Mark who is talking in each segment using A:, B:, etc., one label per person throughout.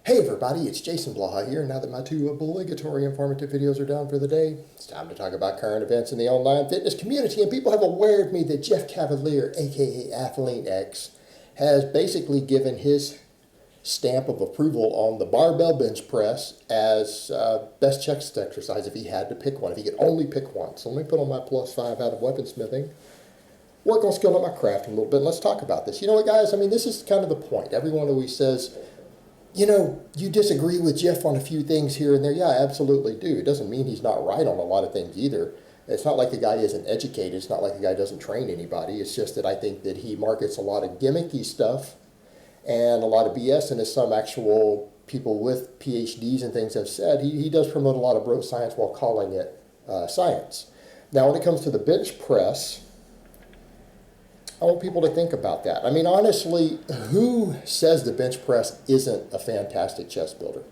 A: Hey everybody, it's Jason Blaha here. Now that my two obligatory informative videos are done for the day, it's time to talk about current events in the online fitness community. And people have awared me that Jeff Cavalier, aka Athlean-X, has basically given his stamp of approval on the barbell bench press as best chest exercise if he had to pick one, if he could only pick one. So let me put on my +5 out of weaponsmithing, work on skilling up my craft a little bit, and let's talk about this. You know what, guys? I mean, this is kind of the point. Everyone always says, you know, you disagree with Jeff on a few things here and there. Yeah, I absolutely do. It doesn't mean he's not right on a lot of things either. It's not like the guy isn't educated. It's not like the guy doesn't train anybody. It's just that I think that he markets a lot of gimmicky stuff and a lot of BS, and as some actual people with PhDs and things have said, he does promote a lot of bro science while calling it science. Now, when it comes to the bench press, I want people to think about that. I mean, honestly, who says the bench press isn't a fantastic chest builder?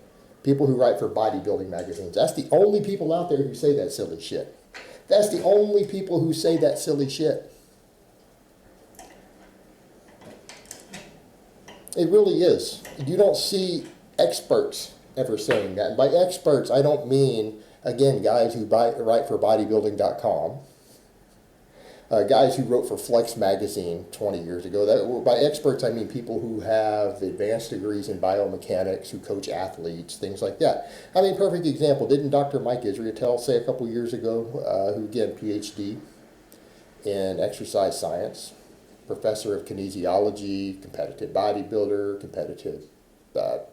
A: People who write for bodybuilding magazines. That's the only people out there who say that silly shit. That's the only people who say that silly shit. It really is. You don't see experts ever saying that. And by experts, I don't mean, again, guys who write for bodybuilding.com. Guys who wrote for Flex magazine 20 years ago. By experts, I mean people who have advanced degrees in biomechanics, who coach athletes, things like that. I mean, perfect example. Didn't Dr. Mike Israetel say a couple years ago, who again, PhD in exercise science, professor of kinesiology, competitive bodybuilder, competitive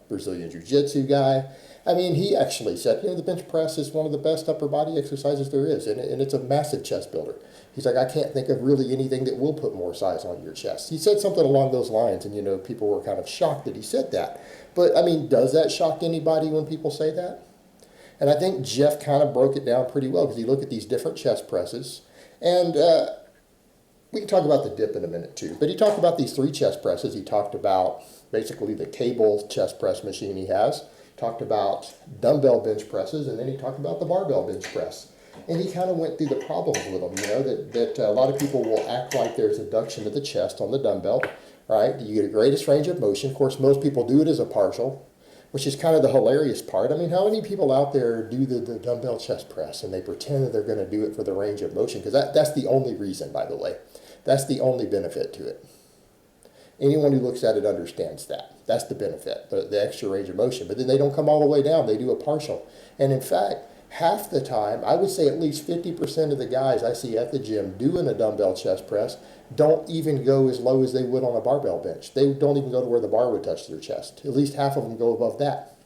A: Brazilian Jiu-Jitsu guy. I mean, he actually said, you know, the bench press is one of the best upper body exercises there is, and it's a massive chest builder. He's like, I can't think of really anything that will put more size on your chest. He said something along those lines, and, you know, people were kind of shocked that he said that. But, I mean, does that shock anybody when people say that? And I think Jeff kind of broke it down pretty well, because you look at these different chest presses, and we can talk about the dip in a minute too. But he talked about these 3 chest presses. He talked about basically the cable chest press machine he has. Talked about dumbbell bench presses, and then he talked about the barbell bench press. And he kind of went through the problems with them, you know, that a lot of people will act like there's adduction of the chest on the dumbbell, right? You get a greatest range of motion. Of course, most people do it as a partial, which is kind of the hilarious part. I mean, how many people out there do the dumbbell chest press and they pretend that they're going to do it for the range of motion? Because that's the only reason, by the way. That's the only benefit to it. Anyone who looks at it understands that. That's the benefit, the extra range of motion. But then they don't come all the way down. They do a partial. And in fact, half the time, I would say at least 50% of the guys I see at the gym doing a dumbbell chest press don't even go as low as they would on a barbell bench. They don't even go to where the bar would touch their chest. At least half of them go above that.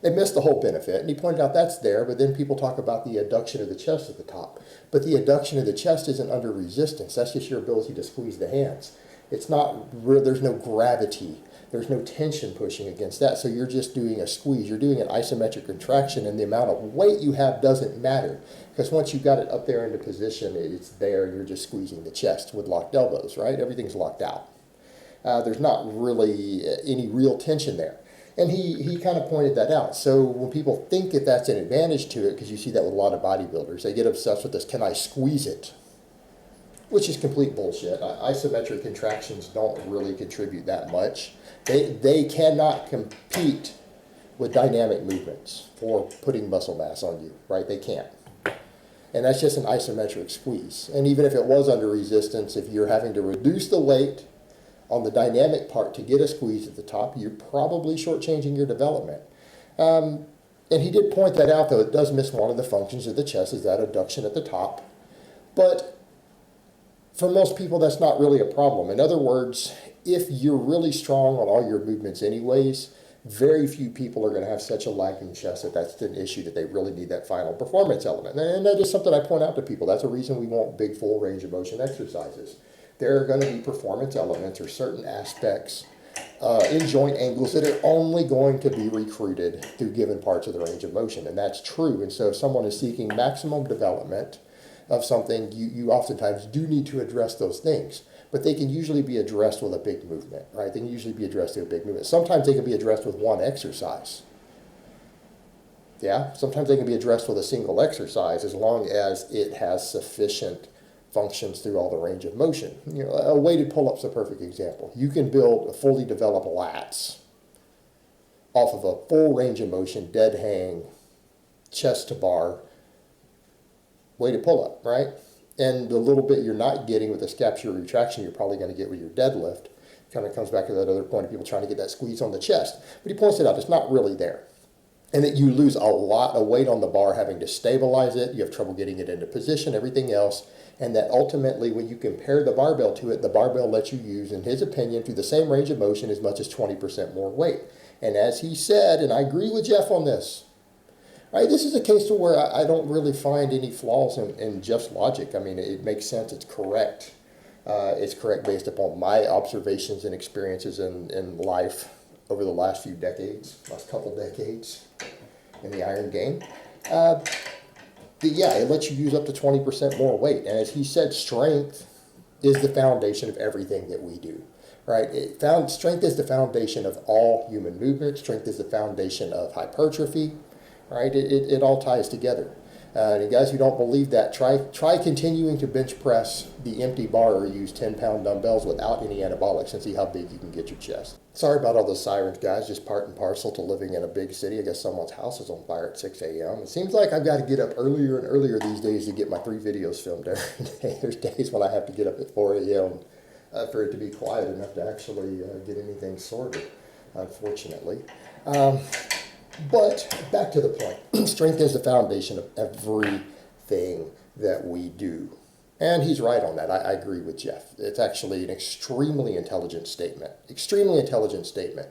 A: They miss the whole benefit, and he pointed out that's there, but then people talk about the adduction of the chest at the top. But the adduction of the chest isn't under resistance. That's just your ability to squeeze the hands. It's not, there's no gravity. There's no tension pushing against that, so you're just doing a squeeze. You're doing an isometric contraction, and the amount of weight you have doesn't matter, because once you've got it up there into position, it's there, and you're just squeezing the chest with locked elbows, right? Everything's locked out. There's not really any real tension there. And he kind of pointed that out. So when people think that that's an advantage to it, because you see that with a lot of bodybuilders, they get obsessed with this, can I squeeze it? Which is complete bullshit. Isometric contractions don't really contribute that much. They cannot compete with dynamic movements for putting muscle mass on you, right? They can't. And that's just an isometric squeeze. And even if it was under resistance, if you're having to reduce the weight on the dynamic part to get a squeeze at the top, you're probably shortchanging your development. And he did point that out, though. It does miss one of the functions of the chest, is that adduction at the top. But for most people, that's not really a problem. In other words, if you're really strong on all your movements anyways, very few people are going to have such a lagging chest that that's an issue that they really need that final performance element. And that is something I point out to people. That's a reason we want big full range of motion exercises. There are going to be performance elements or certain aspects in joint angles that are only going to be recruited through given parts of the range of motion. And that's true. And so if someone is seeking maximum development of something, you oftentimes do need to address those things. But they can usually be addressed with a big movement, right? They can usually be addressed with a big movement. Sometimes they can be addressed with one exercise. Yeah? Sometimes they can be addressed with a single exercise as long as it has sufficient functions through all the range of motion. You know, a weighted pull-up's a perfect example. You can build a fully developed lats off of a full range of motion, dead hang, chest to bar, weighted pull-up, right? And the little bit you're not getting with the scapular retraction, you're probably going to get with your deadlift. Kind of comes back to that other point of people trying to get that squeeze on the chest. But he points it out, it's not really there. And that you lose a lot of weight on the bar having to stabilize it, you have trouble getting it into position, everything else, and that ultimately when you compare the barbell to it, the barbell lets you use, in his opinion, through the same range of motion as much as 20% more weight. And as he said, and I agree with Jeff on this, right, this is a case to where I don't really find any flaws in Jeff's logic. I mean, it makes sense, it's correct. It's correct based upon my observations and experiences in life over the last few decades, last couple decades in the iron game. Yeah, it lets you use up to 20% more weight. And as he said, strength is the foundation of everything that we do, right? Strength is the foundation of all human movement. Strength is the foundation of hypertrophy, right? It all ties together. And guys who don't believe that, try continuing to bench press the empty bar or use 10-pound dumbbells without any anabolics and see how big you can get your chest. Sorry about all those sirens, guys, just part and parcel to living in a big city. I guess someone's house is on fire at 6 a.m. It seems like I've got to get up earlier and earlier these days to get my 3 videos filmed every day. There's days when I have to get up at 4 a.m. For it to be quiet enough to actually get anything sorted, unfortunately. But back to the point, strength is the foundation of everything that we do. And he's right on that. I agree with Jeff. It's actually an extremely intelligent statement. Extremely intelligent statement.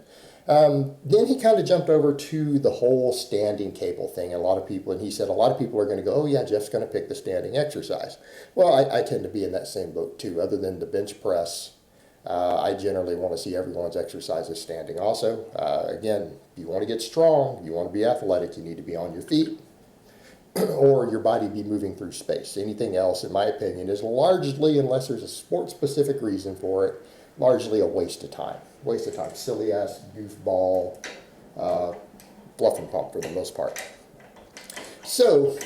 A: Then he kind of jumped over to the whole standing cable thing. A lot of people, and he said a lot of people are going to go, oh yeah, Jeff's going to pick the standing exercise. Well, I tend to be in that same boat too. Other than the bench press, I generally want to see everyone's exercises standing. Also, again, if you want to get strong, you want to be athletic, you need to be on your feet or your body be moving through space. Anything else, in my opinion, is largely, unless there's a sport-specific reason for it, largely a waste of time. Waste of time. Silly-ass goofball fluff and pump for the most part. So,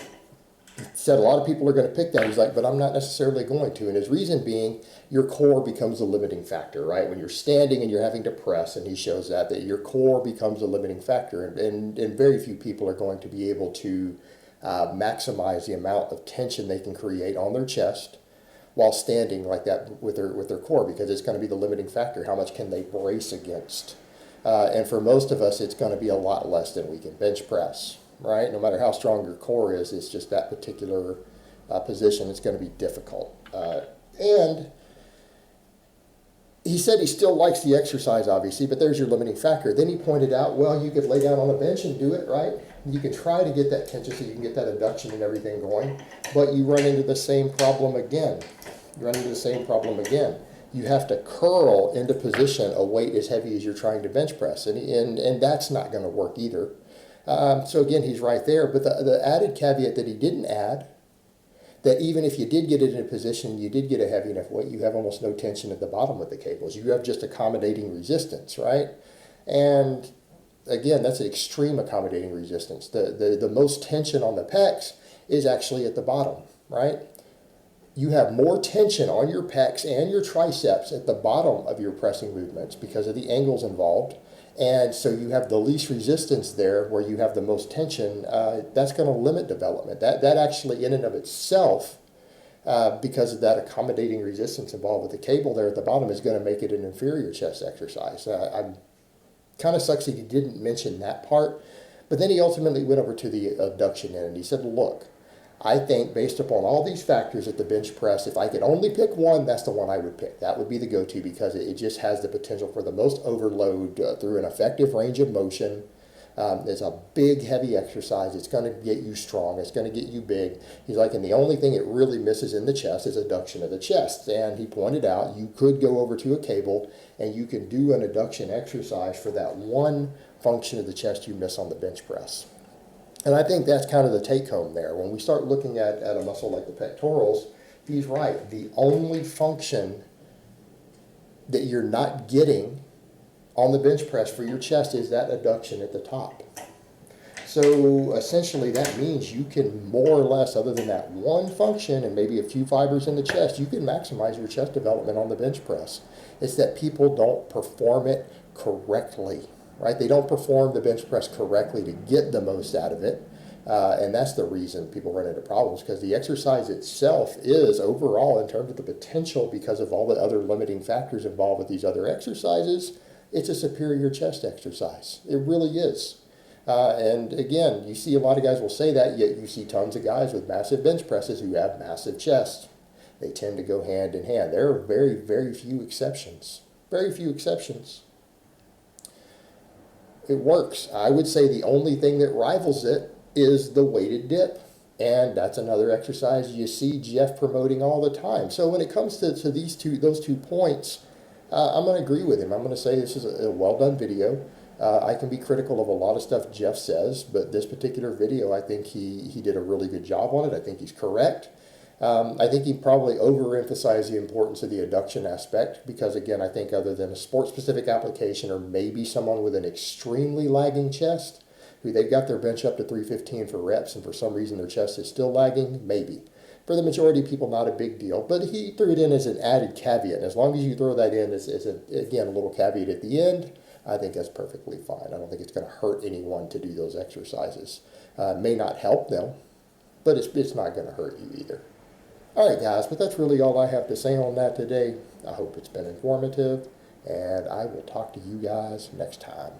A: he said a lot of people are going to pick that. He's like, but I'm not necessarily going to. And his reason being, your core becomes a limiting factor, right? When you're standing and you're having to press, and he shows that your core becomes a limiting factor. And very few people are going to be able to maximize the amount of tension they can create on their chest while standing like that with their core, because it's going to be the limiting factor. How much can they brace against? And for most of us, it's going to be a lot less than we can bench press, right? No matter how strong your core is, it's just that particular position. It's going to be difficult. And he said he still likes the exercise, obviously, but there's your limiting factor. Then he pointed out, well, you could lay down on a bench and do it, right? You can try to get that tension so you can get that adduction and everything going, but you run into the same problem again. You have to curl into position a weight as heavy as you're trying to bench press, and that's not going to work either. So again, he's right there, but the added caveat that he didn't add, that even if you did get it in a position, you did get a heavy enough weight, you have almost no tension at the bottom of the cables. You have just accommodating resistance, right? And again, that's an extreme accommodating resistance. The most tension on the pecs is actually at the bottom, right? You have more tension on your pecs and your triceps at the bottom of your pressing movements because of the angles involved. And so you have the least resistance there where you have the most tension. That's going to limit development. That actually in and of itself, because of that accommodating resistance involved with the cable there at the bottom, is going to make it an inferior chest exercise. I'm kind of sucks that he didn't mention that part. But then he ultimately went over to the abduction end and he said, look, I think based upon all these factors at the bench press, if I could only pick one, that's the one I would pick. That would be the go-to because it just has the potential for the most overload through an effective range of motion. It's a big, heavy exercise. It's going to get you strong. It's going to get you big. He's like, and the only thing it really misses in the chest is adduction of the chest. And he pointed out you could go over to a cable and you can do an adduction exercise for that one function of the chest you miss on the bench press. And I think that's kind of the take-home there. When we start looking at a muscle like the pectorals, he's right. The only function that you're not getting on the bench press for your chest is that adduction at the top. So essentially that means you can more or less, other than that one function and maybe a few fibers in the chest, you can maximize your chest development on the bench press. It's that people don't perform it correctly. right? They don't perform the bench press correctly to get the most out of it. And that's the reason people run into problems, because the exercise itself is overall, in terms of the potential, because of all the other limiting factors involved with these other exercises, it's a superior chest exercise. It really is. And again, you see a lot of guys will say that, yet you see tons of guys with massive bench presses who have massive chests. They tend to go hand in hand. There are very, very few exceptions. Very few exceptions. It works. I would say the only thing that rivals it is the weighted dip. And that's another exercise you see Jeff promoting all the time. So when it comes to those 2 points, I'm going to agree with him. I'm going to say this is a well-done video. I can be critical of a lot of stuff Jeff says, but this particular video, I think he did a really good job on it. I think he's correct. I think he probably overemphasized the importance of the adduction aspect because, again, I think other than a sport-specific application or maybe someone with an extremely lagging chest, who they've got their bench up to 315 for reps and for some reason their chest is still lagging, maybe. For the majority of people, not a big deal, but he threw it in as an added caveat. And as long as you throw that in as again, a little caveat at the end, I think that's perfectly fine. I don't think it's going to hurt anyone to do those exercises. It may not help them, but it's not going to hurt you either. All right, guys, but that's really all I have to say on that today. I hope it's been informative, and I will talk to you guys next time.